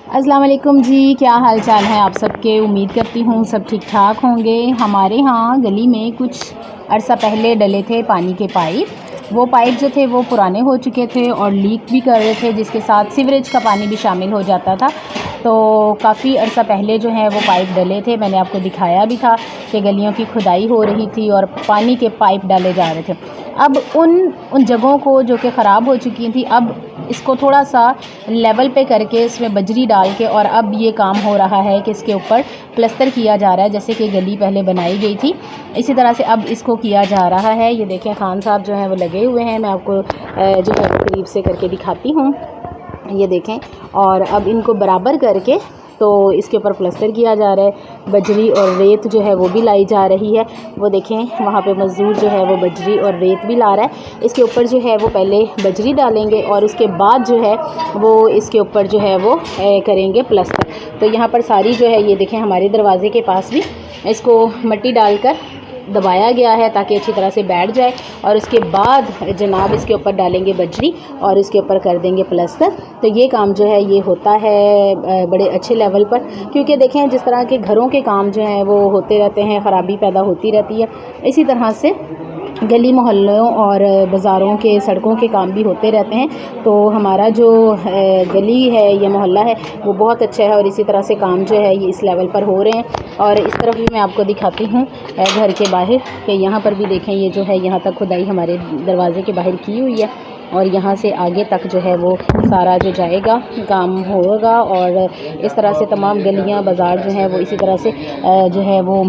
अस्सलाम वालेकुम जी, क्या हाल चाल है आप सबके। उम्मीद करती हूँ सब ठीक ठाक होंगे। हमारे यहाँ गली में कुछ अरसा पहले डले थे पानी के पाइप। वो पाइप जो थे वो पुराने हो चुके थे और लीक भी कर रहे थे, जिसके साथ सीवरेज का पानी भी शामिल हो जाता था। तो काफ़ी अरसा पहले जो है वो पाइप डले थे। मैंने आपको दिखाया भी था कि गलियों की खुदाई हो रही थी और पानी के पाइप डाले जा रहे थे। अब उन जगहों को जो कि ख़राब हो चुकी थी, अब इसको थोड़ा सा लेवल पे करके इसमें बजरी डाल के और अब ये काम हो रहा है कि इसके ऊपर प्लस्तर किया जा रहा है। जैसे कि गली पहले बनाई गई थी, इसी तरह से अब इसको किया जा रहा है। ये देखें खान साहब जो हैं वो लगे हुए हैं। मैं आपको जो है वो करीब से करके दिखाती हूँ। ये देखें, और अब इनको बराबर करके तो इसके ऊपर प्लस्तर किया जा रहा है। बजरी और रेत जो है वो भी लाई जा रही है। वो देखें वहाँ पे मज़दूर जो है वो बजरी और रेत भी ला रहा है। इसके ऊपर जो है वो पहले बजरी डालेंगे और उसके बाद जो है वो इसके ऊपर जो है वो करेंगे प्लस्तर। तो यहाँ पर सारी जो है ये देखें हमारे दरवाज़े के पास भी इसको मिट्टी डालकर दबाया गया है ताकि अच्छी तरह से बैठ जाए, और उसके बाद जनाब इसके ऊपर डालेंगे बजरी और इसके ऊपर कर देंगे प्लस्तर। तो ये काम जो है ये होता है बड़े अच्छे लेवल पर, क्योंकि देखें जिस तरह के घरों के काम जो हैं वो होते रहते हैं, ख़राबी पैदा होती रहती है। इसी तरह से गली मोहल्लों और बाज़ारों के सड़कों के काम भी होते रहते हैं। तो हमारा जो गली है या मोहल्ला है वो बहुत अच्छा है और इसी तरह से काम जो है ये इस लेवल पर हो रहे हैं। और इस तरफ भी मैं आपको दिखाती हूँ घर के बाहर कि यहाँ पर भी देखें ये जो है यहाँ तक खुदाई हमारे दरवाज़े के बाहर की हुई है और यहाँ से आगे तक जो है वो सारा जो जाएगा काम होगा। और इस तरह से तमाम गलियाँ बाज़ार जो हैं वो इसी तरह से जो है वो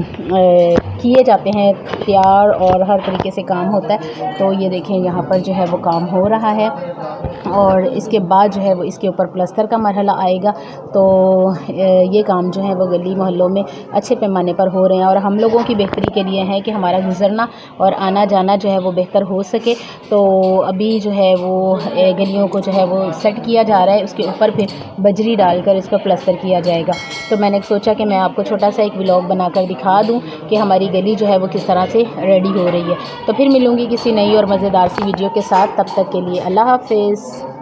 किए जाते हैं तैयार, और हर तरीके से काम होता है। तो ये देखें यहाँ पर जो है वो काम हो रहा है और इसके बाद जो है वो इसके ऊपर प्लस्तर का मरहला आएगा। तो ये काम जो है वो गली मोहल्लों में अच्छे पैमाने पर हो रहे हैं और हम लोगों की बेहतरी के लिए है कि हमारा गुज़रना और आना जाना जो है वो बेहतर हो सके। तो अभी जो है वो गलियों को जो है वो सेट किया जा रहा है, उसके ऊपर फिर बजरी डालकर इसका प्लस्तर किया जाएगा। तो मैंने सोचा कि मैं आपको छोटा सा एक व्लॉग बनाकर दिखा दूं कि हमारी गली जो है वो किस तरह से रेडी हो रही है। तो फिर मिलूँगी किसी नई और मज़ेदार सी वीडियो के साथ। तब तक के लिए अल्लाह हाफ़िज़।